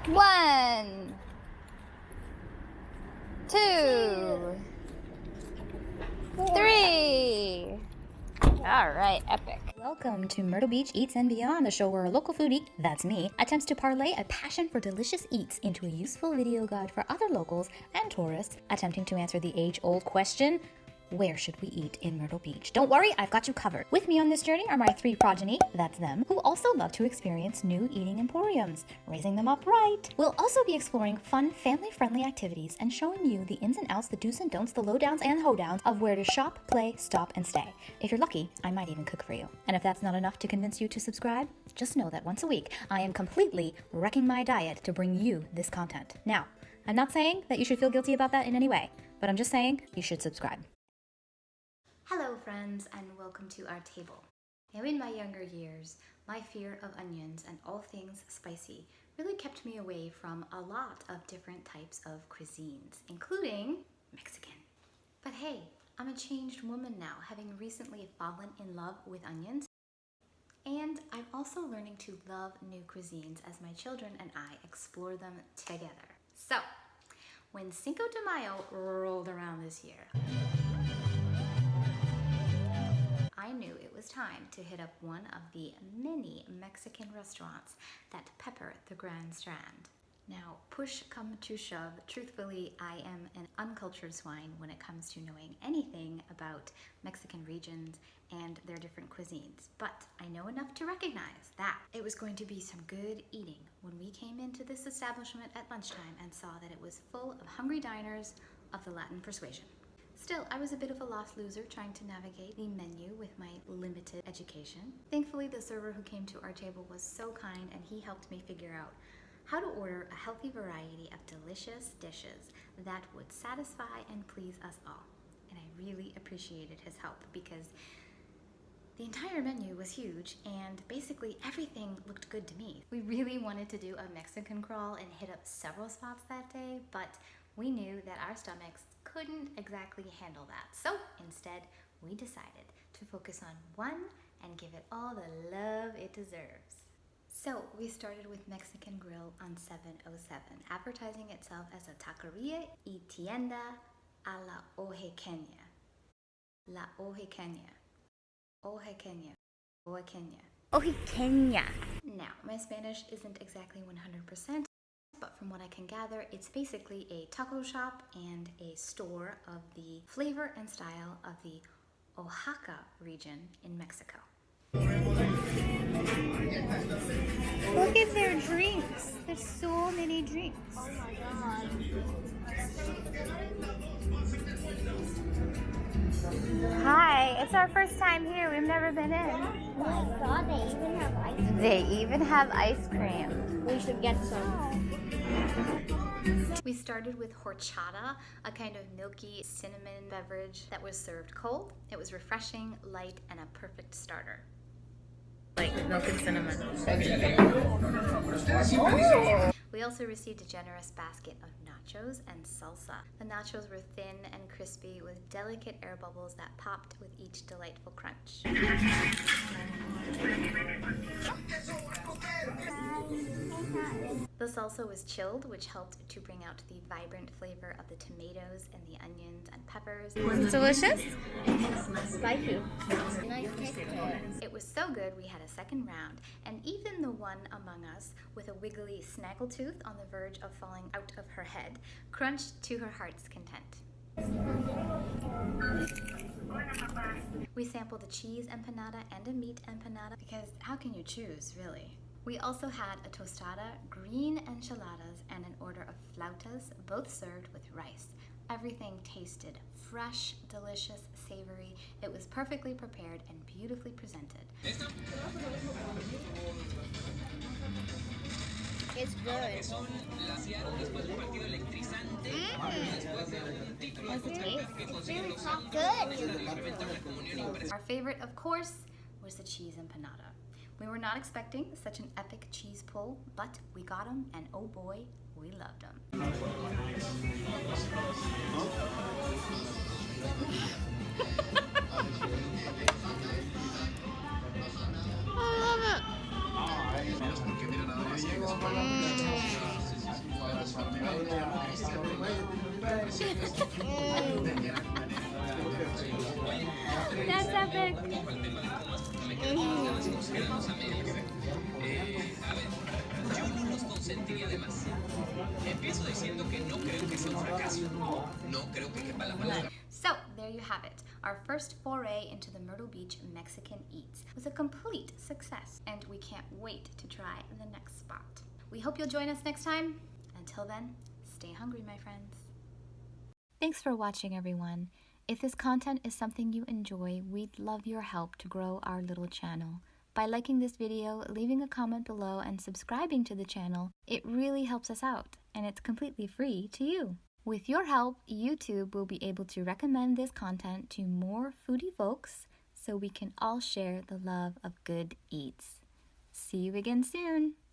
1, 2, 3. All right, epic. Welcome to Myrtle Beach Eats and Beyond, the show where a local foodie, that's me, attempts to parlay a passion for delicious eats into a useful video guide for other locals and tourists attempting to answer the age-old question, where should we eat in Myrtle Beach? Don't worry, I've got you covered. With me on this journey are my 3 progeny, that's them, who also love to experience new eating emporiums, raising them up right. We'll also be exploring fun, family-friendly activities and showing you the ins and outs, the do's and don'ts, the lowdowns and hoedowns of where to shop, play, stop, and stay. If you're lucky, I might even cook for you. And if that's not enough to convince you to subscribe, just know that once a week, I am completely wrecking my diet to bring you this content. Now, I'm not saying that you should feel guilty about that in any way, but I'm just saying you should subscribe. Hello friends, and welcome to our table. Now in my younger years, my fear of onions and all things spicy really kept me away from a lot of different types of cuisines, including Mexican. But hey, I'm a changed woman now, having recently fallen in love with onions. And I'm also learning to love new cuisines as my children and I explore them together. So, when Cinco de Mayo rolled around this year, I knew it was time to hit up one of the many Mexican restaurants that pepper the Grand Strand. Now, push come to shove, truthfully, I am an uncultured swine when it comes to knowing anything about Mexican regions and their different cuisines, but I know enough to recognize that it was going to be some good eating when we came into this establishment at lunchtime and saw that it was full of hungry diners of the Latin persuasion. Still, I was a bit of a lost loser trying to navigate the menu with my limited education. Thankfully, the server who came to our table was so kind and he helped me figure out how to order a healthy variety of delicious dishes that would satisfy and please us all. And I really appreciated his help because the entire menu was huge and basically everything looked good to me. We really wanted to do a Mexican crawl and hit up several spots that day, but we knew that our stomachs couldn't exactly handle that. So instead, we decided to focus on one and give it all the love it deserves. So we started with Mexican Grill on 707, advertising itself as a taqueria y tienda a la oaxaqueña. La oaxaqueña. Oaxaqueña. Oaxaqueña. Oaxaqueña. Now, my Spanish isn't exactly 100%, but from what I can gather, it's basically a taco shop and a store of the flavor and style of the Oaxaca region in Mexico. Look at their drinks. There's so many drinks. Oh my god. Hi, it's our first time here. We've never been in. Oh my god, they even have ice cream. They even have ice cream. We should get some. We started with horchata, a kind of milky cinnamon beverage that was served cold. It was refreshing, light, and a perfect starter. Like milk and cinnamon. Oh. We also received a generous basket of nachos and salsa. The nachos were thin and crispy with delicate air bubbles that popped with each delightful crunch. The salsa was chilled, which helped to bring out the vibrant flavor of the tomatoes and the onions and peppers. Was it delicious? Spicy. Nice texture. It was so good we had a second round, and even the one among us with a wiggly snaggletooth on the verge of falling out of her head crunched to her heart's content. We sampled a cheese empanada and a meat empanada because how can you choose, really? We also had a tostada, green enchiladas, and an order of flautas, both served with rice. Everything tasted fresh, delicious, savory. It was perfectly prepared and beautifully presented. It's good. How's it taste? It's really good. Our favorite, of course, was the cheese empanada. We were not expecting such an epic cheese pull, but we got them, and oh boy, we loved them. I love it. That's epic. Yo no los consentiría de más. Empiezo diciendo que no creo que sea un fracaso. No creo que quepa la palabra. So, there you have it. Our first foray into the Myrtle Beach Mexican eats was a complete success, and we can't wait to try the next spot. We hope you'll join us next time. Until then, stay hungry, my friends. Thanks for watching, everyone. If this content is something you enjoy, we'd love your help to grow our little channel. By liking this video, leaving a comment below, and subscribing to the channel, it really helps us out, and it's completely free to you. With your help, YouTube will be able to recommend this content to more foodie folks so we can all share the love of good eats. See you again soon!